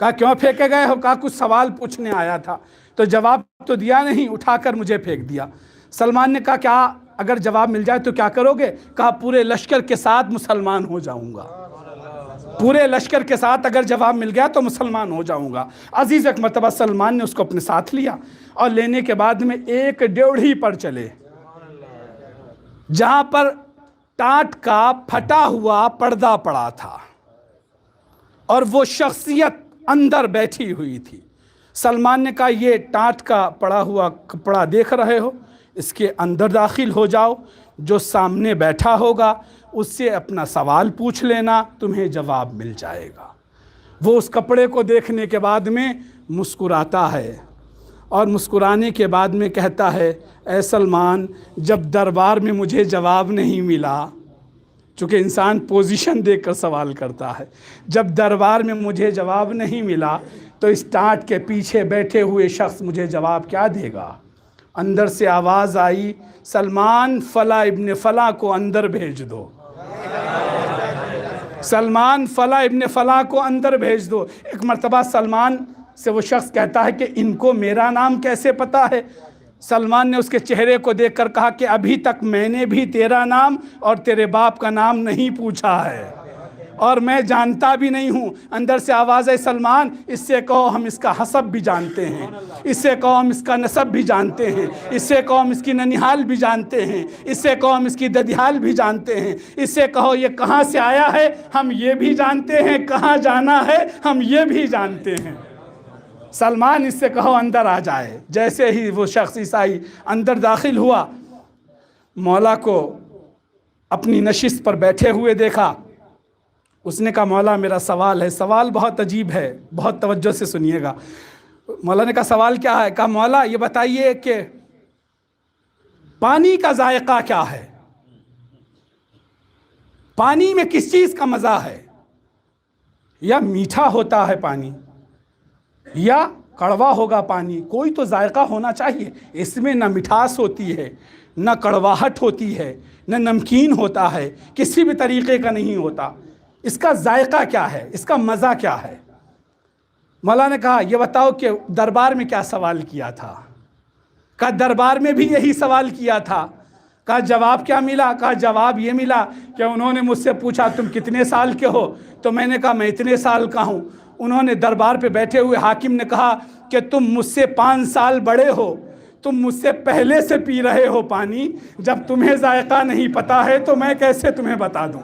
کہا کیوں پھینکے گئے ہو؟ کہا کچھ سوال پوچھنے آیا تھا، تو جواب تو دیا نہیں، اٹھا کر مجھے پھینک دیا۔ سلمان نے کہا کیا اگر جواب مل جائے تو کیا کرو گے؟ کہا پورے لشکر کے ساتھ مسلمان ہو جاؤں گا، پورے لشکر کے ساتھ اگر جواب مل گیا تو مسلمان ہو جاؤں گا۔ عزیز، ایک مرتبہ سلمان نے اس کو اپنے ساتھ لیا، اور لینے کے بعد میں ایک ڈیوڑھی پر چلے جہاں پر ٹاٹ کا پھٹا ہوا پردہ پڑا تھا، اور وہ شخصیت اندر بیٹھی ہوئی تھی۔ سلمان نے کہا یہ ٹاٹ کا پڑا ہوا کپڑا دیکھ رہے ہو، اس کے اندر داخل ہو جاؤ، جو سامنے بیٹھا ہوگا اس سے اپنا سوال پوچھ لینا، تمہیں جواب مل جائے گا۔ وہ اس کپڑے کو دیکھنے کے بعد میں مسکراتا ہے، اور مسکرانے کے بعد میں کہتا ہے اے سلمان، جب دربار میں مجھے جواب نہیں ملا، چونکہ انسان پوزیشن دیکھ کر سوال کرتا ہے، جب دربار میں مجھے جواب نہیں ملا تو اس ٹانٹ کے پیچھے بیٹھے ہوئے شخص مجھے جواب کیا دے گا؟ اندر سے آواز آئی، سلمان فلاں ابن فلاں کو اندر بھیج دو، سلمان فلاں ابن فلاں کو اندر بھیج دو۔ ایک مرتبہ سلمان سے وہ شخص کہتا ہے کہ ان کو میرا نام کیسے پتا ہے؟ سلمان نے اس کے چہرے کو دیکھ کر کہا کہ ابھی تک میں نے بھی تیرا نام اور تیرے باپ کا نام نہیں پوچھا ہے، اور میں جانتا بھی نہیں ہوں۔ اندر سے آواز ہے، سلمان اس سے کہو ہم اس کا حسب بھی جانتے ہیں، اس سے کہو ہم اس کا نسب بھی جانتے ہیں، اس سے کہو ہم اس کی ننیحال بھی جانتے ہیں، اس سے کہو ہم اس کی ددیال بھی جانتے ہیں، اس سے کہو یہ کہاں سے آیا ہے ہم یہ بھی جانتے ہیں، کہاں جانا ہے ہم یہ بھی جانتے ہیں۔ سلمان اس سے کہو اندر آ جائے۔ جیسے ہی وہ شخص عیسائی اندر داخل ہوا، مولا کو اپنی نشست پر بیٹھے ہوئے دیکھا۔ اس نے کہا مولا میرا سوال ہے، سوال بہت عجیب ہے، بہت توجہ سے سنیے گا۔ مولا نے کہا سوال کیا ہے؟ کہا مولا یہ بتائیے کہ پانی کا ذائقہ کیا ہے؟ پانی میں کس چیز کا مزہ ہے؟ یا میٹھا ہوتا ہے پانی یا کڑوا ہوگا پانی؟ کوئی تو ذائقہ ہونا چاہیے۔ اس میں نہ مٹھاس ہوتی ہے، نہ کڑواہٹ ہوتی ہے، نہ نمکین ہوتا ہے، کسی بھی طریقے کا نہیں ہوتا۔ اس کا ذائقہ کیا ہے؟ اس کا مزہ کیا ہے؟ مولا نے کہا یہ بتاؤ کہ دربار میں کیا سوال کیا تھا؟ کہا دربار میں بھی یہی سوال کیا تھا۔ کہا جواب کیا ملا؟ کہا جواب یہ ملا کہ انہوں نے مجھ سے پوچھا تم کتنے سال کے ہو؟ تو میں نے کہا میں اتنے سال کا ہوں۔ انہوں نے دربار پہ بیٹھے ہوئے حاکم نے کہا کہ تم مجھ سے 5 سال بڑے ہو، تم مجھ سے پہلے سے پی رہے ہو پانی، جب تمہیں ذائقہ نہیں پتا ہے تو میں کیسے تمہیں بتا دوں؟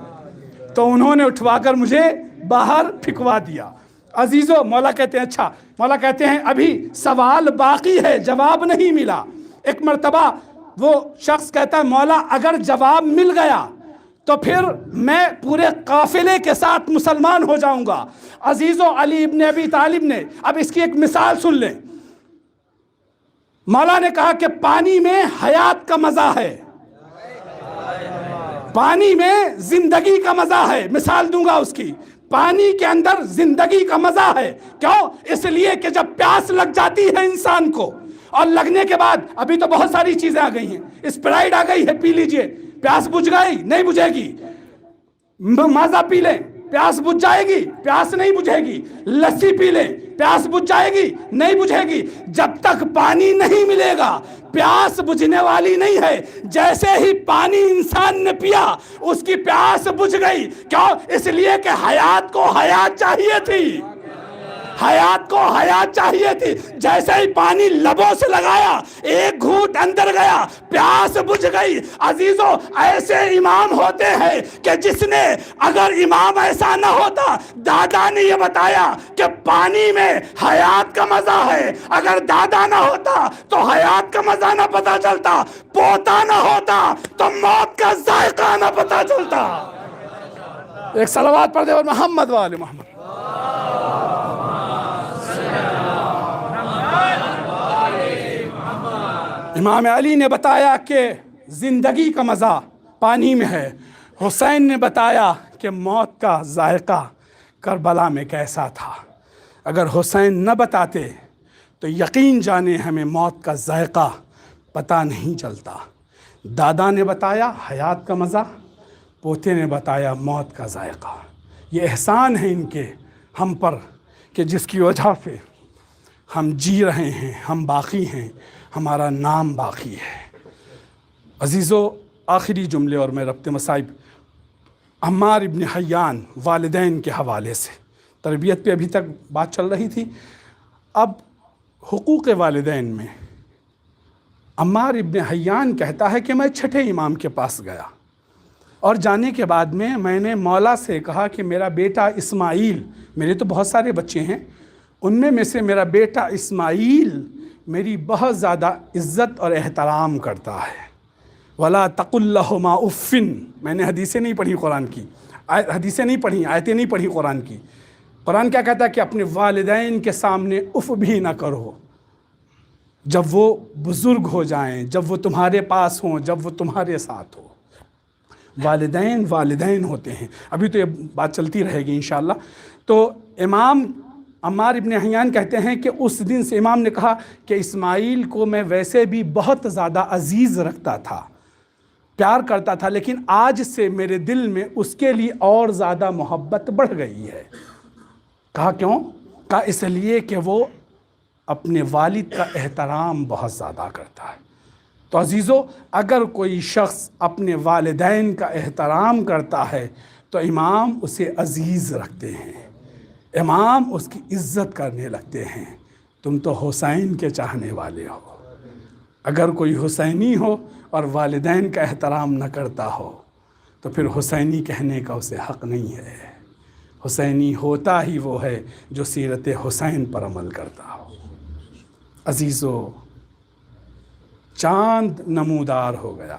تو انہوں نے اٹھوا کر مجھے باہر پھینکوا دیا۔ عزیزو، مولا کہتے ہیں اچھا، مولا کہتے ہیں ابھی سوال باقی ہے، جواب نہیں ملا۔ ایک مرتبہ وہ شخص کہتا ہے مولا اگر جواب مل گیا تو پھر میں پورے قافلے کے ساتھ مسلمان ہو جاؤں گا۔ عزیزو، علی ابن ابی طالب نے، اب اس کی ایک مثال سن لیں۔ مولا نے کہا کہ پانی میں حیات کا مزہ ہے، پانی میں زندگی کا مزہ ہے۔ مثال دوں گا اس کی، پانی کے اندر زندگی کا مزہ ہے۔ کیوں؟ اس لیے کہ جب پیاس لگ جاتی ہے انسان کو، اور لگنے کے بعد ابھی تو بہت ساری چیزیں آ گئی ہیں، اسپرائٹ آ گئی ہے، پی لیجئے، پیاس بجھ گئی نہیں بجھے گی۔ مازا پی لیں، پیاس بجھ جائے گی؟ پیاس نہیں بجھے گی۔ لسی پی لیں، پیاس بجھ جائے گی؟ نہیں بجھے گی۔ جب تک پانی نہیں ملے گا پیاس بجھنے والی نہیں ہے۔ جیسے ہی پانی انسان نے پیا اس کی پیاس بجھ گئی۔ کیوں؟ اس لیے کہ حیات کو حیات چاہیے تھی، حیات کو حیات چاہیے تھی۔ جیسے ہی پانی لبوں سے لگایا، ایک گھونٹ اندر گیا، پیاس بجھ گئی۔ عزیزو، ایسے امام ہوتے ہیں کہ جس نے، اگر امام ایسا نہ ہوتا، دادا نے یہ بتایا کہ پانی میں حیات کا مزہ ہے، اگر دادا نہ ہوتا تو حیات کا مزہ نہ پتا چلتا، پوتا نہ ہوتا تو موت کا ذائقہ نہ پتا چلتا۔ ایک صلوات پڑھ دے اور محمد وآل محمد۔ امام علی نے بتایا کہ زندگی کا مزہ پانی میں ہے، حسین نے بتایا کہ موت کا ذائقہ کربلا میں کیسا تھا۔ اگر حسین نہ بتاتے تو یقین جانے ہمیں موت کا ذائقہ پتہ نہیں چلتا۔ دادا نے بتایا حیات کا مزہ، پوتے نے بتایا موت کا ذائقہ۔ یہ احسان ہے ان کے ہم پر کہ جس کی وجہ سے ہم جی رہے ہیں، ہم باقی ہیں، ہمارا نام باقی ہے۔ عزیزو، آخری جملے اور میں ربط مصائب، عمار ابن حیان والدین کے حوالے سے، تربیت پہ ابھی تک بات چل رہی تھی، اب حقوق والدین میں عمار ابن حیان کہتا ہے کہ میں چھٹے امام کے پاس گیا، اور جانے کے بعد میں نے مولا سے کہا کہ میرا بیٹا اسماعیل، میرے تو بہت سارے بچے ہیں، ان میں سے میرا بیٹا اسماعیل میری بہت زیادہ عزت اور احترام کرتا ہے۔ وَلَا تَقُلْ لَهُمَا اُفٍّ، میں نے حدیثیں نہیں پڑھی قرآن کی، حدیثیں نہیں پڑھی، آیتیں نہیں پڑھی قرآن کی۔ قرآن کیا کہتا ہے کہ اپنے والدین کے سامنے اف بھی نہ کرو جب وہ بزرگ ہو جائیں، جب وہ تمہارے پاس ہوں، جب وہ تمہارے ساتھ ہو۔ والدین ہوتے ہیں، ابھی تو یہ بات چلتی رہے گی انشاءاللہ۔ تو امام عمار ابن حیان کہتے ہیں کہ اس دن سے امام نے کہا کہ اسماعیل کو میں ویسے بھی بہت زیادہ عزیز رکھتا تھا، پیار کرتا تھا، لیکن آج سے میرے دل میں اس کے لیے اور زیادہ محبت بڑھ گئی ہے۔ کہا کیوں؟ کہا اس لیے کہ وہ اپنے والد کا احترام بہت زیادہ کرتا ہے۔ تو عزیزو، اگر کوئی شخص اپنے والدین کا احترام کرتا ہے تو امام اسے عزیز رکھتے ہیں، امام اس کی عزت کرنے لگتے ہیں۔ تم تو حسین کے چاہنے والے ہو، اگر کوئی حسینی ہو اور والدین کا احترام نہ کرتا ہو تو پھر حسینی کہنے کا اسے حق نہیں ہے۔ حسینی ہوتا ہی وہ ہے جو سیرت حسین پر عمل کرتا ہو۔ عزیزو، چاند نمودار ہو گیا۔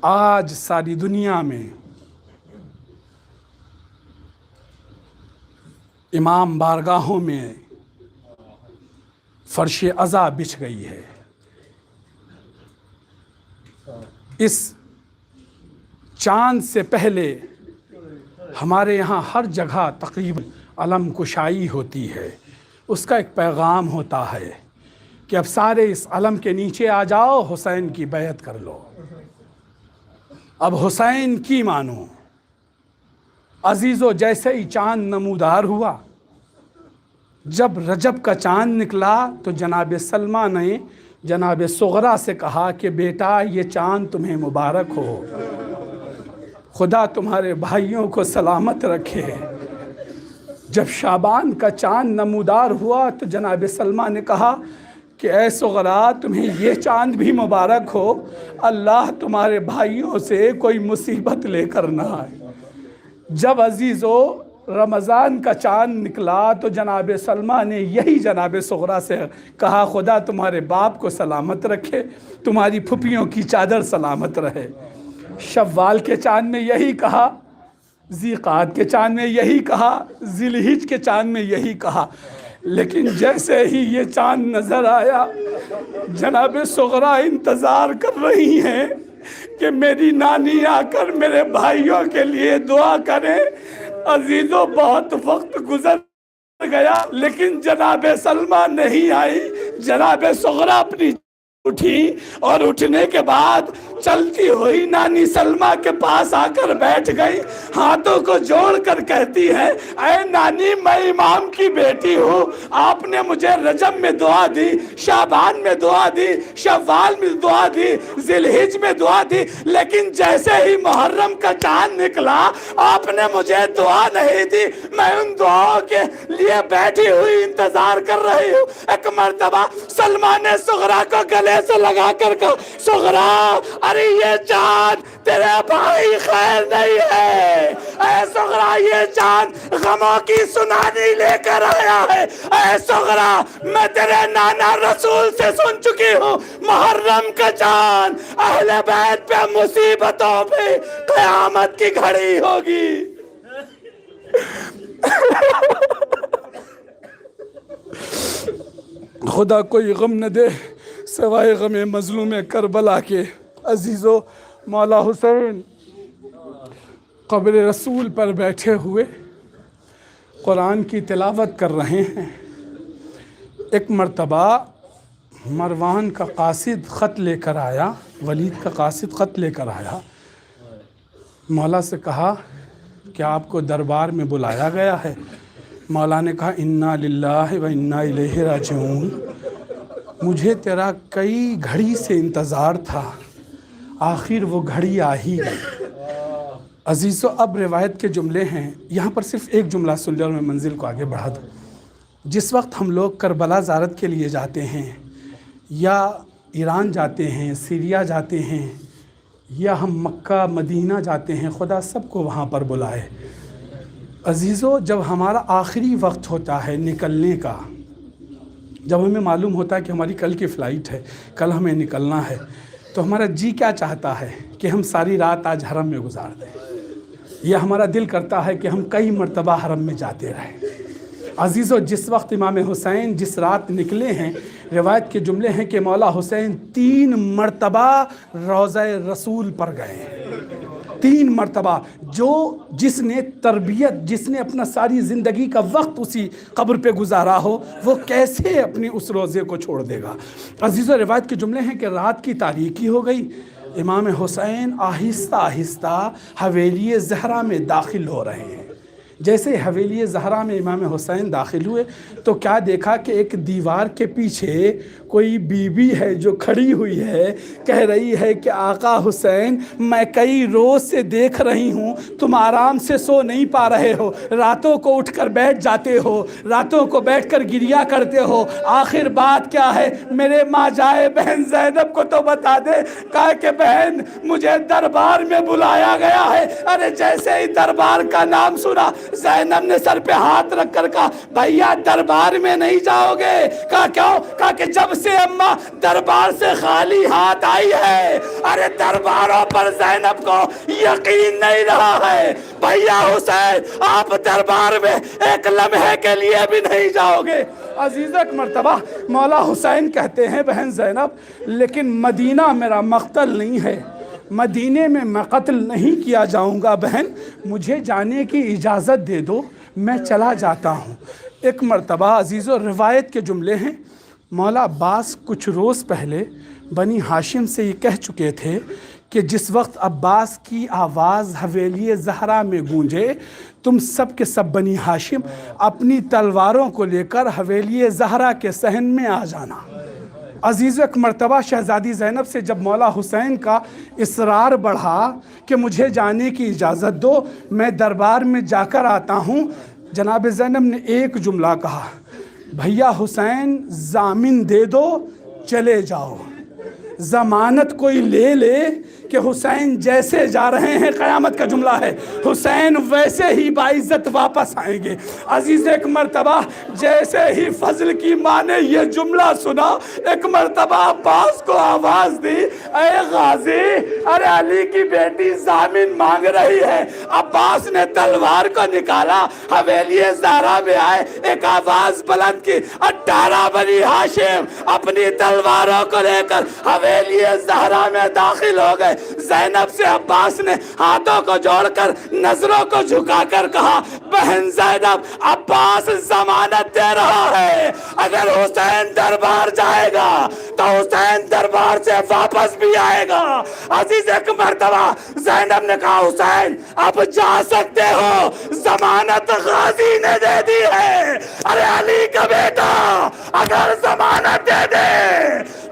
آج ساری دنیا میں امام بارگاہوں میں فرش عزا بچھ گئی ہے۔ اس چاند سے پہلے ہمارے یہاں ہر جگہ تقریباً علم کشائی ہوتی ہے۔ اس کا ایک پیغام ہوتا ہے کہ اب سارے اس علم کے نیچے آ جاؤ، حسین کی بیعت کر لو، اب حسین کی مانو۔ عزیزو، جیسے ہی چاند نمودار ہوا، جب رجب کا چاند نکلا تو جناب سلمہ نے جناب صغرا سے کہا کہ بیٹا یہ چاند تمہیں مبارک ہو، خدا تمہارے بھائیوں کو سلامت رکھے۔ جب شعبان کا چاند نمودار ہوا تو جناب سلمہ نے کہا کہ اے صغرا تمہیں یہ چاند بھی مبارک ہو، اللہ تمہارے بھائیوں سے کوئی مصیبت لے کر نہ آئے۔ جب عزیزو رمضان کا چاند نکلا تو جناب سلمہ نے یہی جناب صغرا سے کہا خدا تمہارے باپ کو سلامت رکھے، تمہاری پھپھیوں کی چادر سلامت رہے۔ شوال کے چاند میں یہی کہا، ذیقعد کے چاند میں یہی کہا، ذی الحج کے چاند میں یہی کہا۔ لیکن جیسے ہی یہ چاند نظر آیا، جناب صغرا انتظار کر رہی ہیں کہ میری نانی آ کر میرے بھائیوں کے لیے دعا کریں۔ عزیزو، بہت وقت گزر گیا لیکن جناب سلمہ نہیں آئی۔ جناب صغرا اپنی اٹھی اور اٹھنے کے بعد چلتی ہوئی نانی سلمہ کے پاس آ کر بیٹھ گئی، ہاتھوں کو جوڑ کر کہتی ہے اے نانی میں امام کی بیٹی ہوں، آپ نے مجھے رجب میں دعا دی، شعبان میں دعا دی، شوال میں دعا دی، ذی الحج میں دعا دی، لیکن جیسے ہی محرم کا چاند نکلا آپ نے مجھے دعا نہیں دی۔ میں ان دعاؤں کے لیے بیٹھی ہوئی انتظار کر رہی ہوں۔ ایک مرتبہ سلمہ نے صغرا کو گلے سے لگا کر کہا صغرا ارے یہ چاند تیرے بھائی خیر نہیں ہے، اے صغرا یہ چاند غموں کی سنانی لے کر آیا ہے۔ اے صغرا میں تیرے نانا رسول سے سن چکی ہوں، محرم کا چاند اہل بیت پہ مصیبتوں پہ قیامت کی گھڑی ہوگی۔ خدا کوئی غم نہ دے سوائے غم مظلوم کربلا کے۔ عزیزو، مولا حسین قبر رسول پر بیٹھے ہوئے قرآن کی تلاوت کر رہے ہیں۔ ایک مرتبہ مروان کا قاصد خط لے کر آیا، ولید کا قاصد خط لے کر آیا، مولا سے کہا کہ آپ کو دربار میں بلایا گیا ہے۔ مولا نے کہا انا للہ و انا الیہ راجعون، مجھے تیرا کئی گھڑی سے انتظار تھا، آخر وہ گھڑی آ ہی گئی۔ عزیزو، اب روایت کے جملے ہیں، یہاں پر صرف ایک جملہ سن لے اور میں منزل کو آگے بڑھا دوں۔ جس وقت ہم لوگ کربلا زیارت کے لیے جاتے ہیں یا ایران جاتے ہیں، سیریا جاتے ہیں، یا ہم مکہ مدینہ جاتے ہیں، خدا سب کو وہاں پر بلائے۔ عزیزو، جب ہمارا آخری وقت ہوتا ہے نکلنے کا، جب ہمیں معلوم ہوتا ہے کہ ہماری کل کی فلائٹ ہے، کل ہمیں نکلنا ہے، تو ہمارا جی کیا چاہتا ہے کہ ہم ساری رات آج حرم میں گزار دیں، یا ہمارا دل کرتا ہے کہ ہم کئی مرتبہ حرم میں جاتے رہیں۔ عزیزو، جس وقت امام حسین جس رات نکلے ہیں، روایت کے جملے ہیں کہ مولا حسین 3 مرتبہ روضہ رسول پر گئے ہیں۔ 3 مرتبہ جس نے تربیت، جس نے اپنا ساری زندگی کا وقت اسی قبر پہ گزارا ہو، وہ کیسے اپنی اس روزے کو چھوڑ دے گا؟ عزیزو، روایت کے جملے ہیں کہ رات کی تاریکی ہو گئی، امام حسین آہستہ آہستہ حویلی زہرا میں داخل ہو رہے ہیں۔ جیسے حویلی زہرا میں امام حسین داخل ہوئے تو کیا دیکھا کہ ایک دیوار کے پیچھے کوئی بی بی ہے جو کھڑی ہوئی ہے، کہہ رہی ہے کہ آقا حسین، میں کئی روز سے دیکھ رہی ہوں تم آرام سے سو نہیں پا رہے ہو، راتوں کو اٹھ کر بیٹھ جاتے ہو، راتوں کو بیٹھ کر گریا کرتے ہو، آخر بات کیا ہے؟ میرے ماں جائے بہن زینب کو تو بتا دے۔ کہا کہ بہن، مجھے دربار میں بلایا گیا ہے۔ ارے جیسے ہی دربار کا نام سنا، زینب نے سر پہ ہاتھ رکھ کر کہا، بھیا دربار میں نہیں جاؤ گے۔ کہا کیوں؟ کہا کہ جب سے اماں دربار سے خالی ہاتھ آئی ہے، ارے درباروں پر زینب کو یقین نہیں رہا ہے۔ بھیا حسین، آپ دربار میں ایک لمحے کے لیے بھی نہیں جاؤ گے۔ عزیز ایک مرتبہ مولا حسین کہتے ہیں، بہن زینب، لیکن مدینہ میرا مقتل نہیں ہے، مدینے میں میں قتل نہیں کیا جاؤں گا، بہن مجھے جانے کی اجازت دے دو، میں چلا جاتا ہوں۔ ایک مرتبہ عزیزو، روایت کے جملے ہیں، مولا عباس کچھ روز پہلے بنی ہاشم سے یہ کہہ چکے تھے کہ جس وقت عباس کی آواز حویلی زہرا میں گونجے، تم سب کے سب بنی ہاشم اپنی تلواروں کو لے کر حویلی زہرا کے صحن میں آ جانا۔ عزیز ایک مرتبہ شہزادی زینب سے جب مولا حسین کا اصرار بڑھا کہ مجھے جانے کی اجازت دو، میں دربار میں جا کر آتا ہوں، جناب زینب نے ایک جملہ کہا، بھیا حسین ضامن دے دو، چلے جاؤ۔ ضمانت کوئی لے لے کہ حسین جیسے جا رہے ہیں، قیامت کا جملہ ہے، حسین ویسے ہی باعزت واپس آئیں گے۔ عزیز ایک مرتبہ جیسے ہی فضل کی ماں نے یہ جملہ سنا، ایک مرتبہ عباس کو آواز دی، اے غازی، ارے علی کی بیٹی ضامن مانگ رہی ہے۔ عباس نے تلوار کو نکالا، حویلی زہرا میں آئے، ایک آواز بلند کی، 18 بنی ہاشم اپنی تلواروں کو لے کر حویلی زہرا میں داخل ہو گئے۔ زینب سے عباس نے ہاتھوں کو جوڑ کر نظروں کو جھکا کر کہا، بہن زینب، عباس ضمانت دے رہا ہے، اگر حسین دربار جائے گا تو حسین دربار سے واپس بھی آئے گا۔ عزیز ایک مرتبہ زینب نے کہا، حسین اب جا سکتے ہو، ضمانت غازی نے دے دی ہے۔ ارے علی کا بیٹا اگر ضمانت دے دے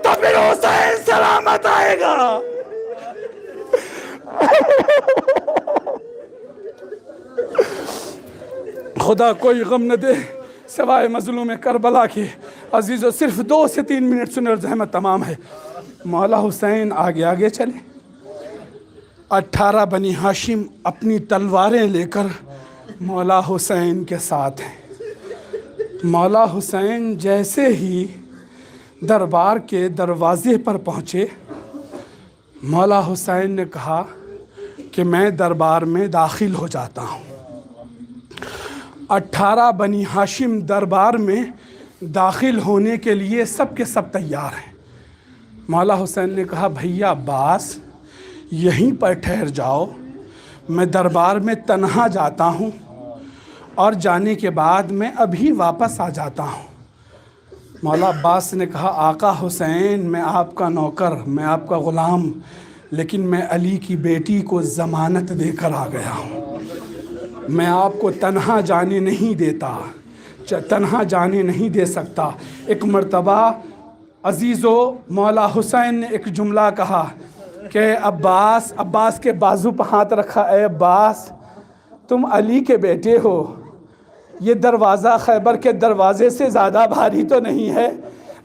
تو پھر حسین سلامت آئے گا۔ خدا کوئی غم نہ دے سوائے مظلوم کربلا کے۔ عزیزو، صرف 2 سے 3 منٹ سنیں اور زحمت تمام ہے۔ مولا حسین آگے آگے چلے، 18 بنی ہاشم اپنی تلواریں لے کر مولا حسین کے ساتھ ہیں۔ مولا حسین جیسے ہی دربار کے دروازے پر پہنچے، مولا حسین نے کہا کہ میں دربار میں داخل ہو جاتا ہوں۔ 18 بنی ہاشم دربار میں داخل ہونے کے لیے سب کے سب تیار ہیں۔ مولا حسین نے کہا، بھیا عباس یہیں پر ٹھہر جاؤ، میں دربار میں تنہا جاتا ہوں اور جانے کے بعد میں ابھی واپس آ جاتا ہوں۔ مولا عباس نے کہا، آقا حسین، میں آپ کا نوکر، میں آپ کا غلام، لیکن میں علی کی بیٹی کو ضمانت دے کر آ گیا ہوں، میں آپ کو تنہا جانے نہیں دیتا، تنہا جانے نہیں دے سکتا۔ ایک مرتبہ عزیزو، مولا حسین نے ایک جملہ کہا کہ عباس کے بازو پہ ہاتھ رکھا، اے عباس، تم علی کے بیٹے ہو، یہ دروازہ خیبر کے دروازے سے زیادہ بھاری تو نہیں ہے۔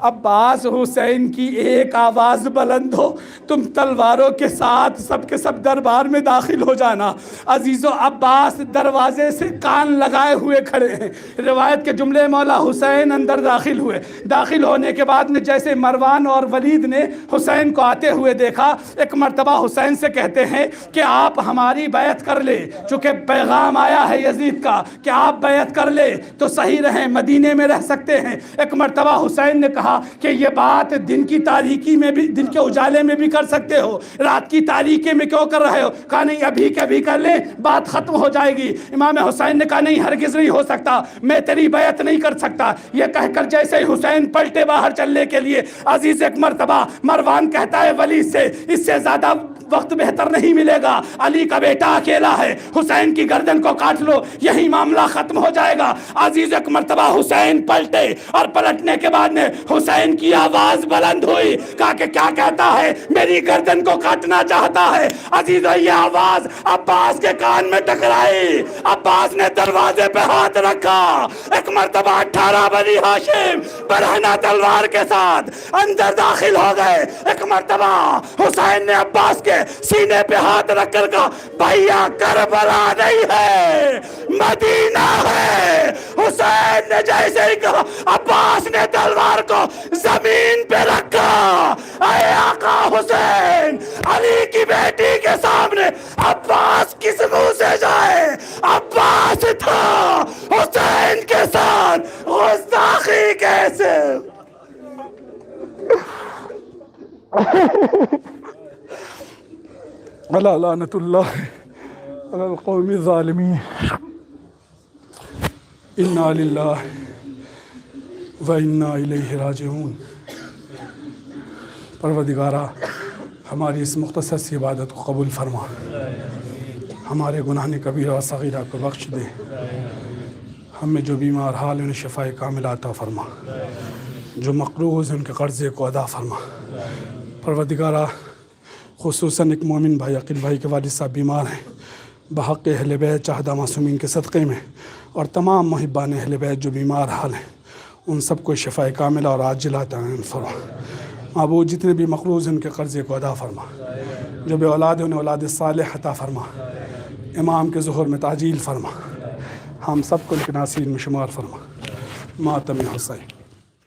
عباس، حسین کی ایک آواز بلند ہو، تم تلواروں کے ساتھ سب کے سب دربار میں داخل ہو جانا۔ عزیزو، عباس دروازے سے کان لگائے ہوئے کھڑے ہیں۔ روایت کے جملے، مولا حسین اندر داخل ہوئے، داخل ہونے کے بعد میں جیسے مروان اور ولید نے حسین کو آتے ہوئے دیکھا، ایک مرتبہ حسین سے کہتے ہیں کہ آپ ہماری بیعت کر لے، چونکہ پیغام آیا ہے یزید کا کہ آپ بیعت کر لے تو صحیح رہیں، مدینے میں رہ سکتے ہیں۔ ایک مرتبہ حسین نے کہا، کہا کہ یہ بات دن کی تاریکی میں بھی، دن کے اجالے میں بھی کر سکتے ہو، رات کی تاریکی میں کیوں کر رہے ہو؟ کہا نہیں ابھی کے ابھی کر لیں، بات ختم ہو جائے گی۔ امام حسین نے کہا نہیں ہرگز نہیں ہو سکتا، میں تیری بیعت نہیں کر سکتا۔ یہ کہہ کر جیسے ہی حسین پلٹے باہر چلنے کے لیے، عزیز ایک مرتبہ مروان کہتا ہے ولید سے اس سے زیادہ وقت بہتر نہیں ملے گا، علی کا بیٹا اکیلا ہے، حسین کی گردن کو کاٹ لو، یہی معاملہ ختم ہو جائے گا۔ عزیز ایک مرتبہ حسین پلٹے اور پلٹنے کے بعد میں حسین کی آواز بلند ہوئی، کہا کہ کیا کہتا ہے؟ میری گردن کو کاٹنا چاہتا ہے۔ عزیز یہ آواز عباس کے کان میں ٹکرائی، عباس نے دروازے پہ ہاتھ رکھا، ایک مرتبہ 18 بنی ہاشم برہنہ تلوار کے ساتھ اندر داخل ہو گئے۔ ایک مرتبہ حسین نے عباس کے سینے پہ ہاتھ رکھ کر کہا بھیا کربلا نہیں ہے، مدینہ ہے۔ حسین نے جیسے ہی کہا عباس نے تلوار کو زمین پہ رکھا۔ اے آقا حسین، علی کی بیٹی کے سامنے عباس کس منہ سے جائے؟ عباس تھا حسین کے ساتھ گستاخی کیسے؟ الا لعنت اللہ علی القوم الظالمین، انا للہ و انا الیہ راجعون۔ پروردگارہ ہماری اس مختصر سی عبادت کو قبول فرما، ہمارے گناہ کبیرہ و صغیرہ کو بخش دے، ہم میں جو بیمار حال انہیں شفاء کاملہ عطا فرما، جو مقروض ان کے قرضے کو ادا فرما۔ پروردگارہ خصوصاً ایک مومن بھائی عقیل بھائی کے والد صاحب بیمار ہیں، بحق اہل بیت شہداء معصومین کے صدقے میں، اور تمام محبان اہل بیت جو بیمار حال ہیں ان سب کو شفاء کاملہ اور عاجلہ عطا فرما۔ معبود جتنے بھی مقروض ہیں ان کے قرضے کو ادا فرما، جو بے اولاد ہیں انہیں اولاد صالح عطا فرما، امام کے ظہور میں تعجیل فرما، ہم سب کو ان کے ناصرین میں شمار فرما۔ ماتم حسین۔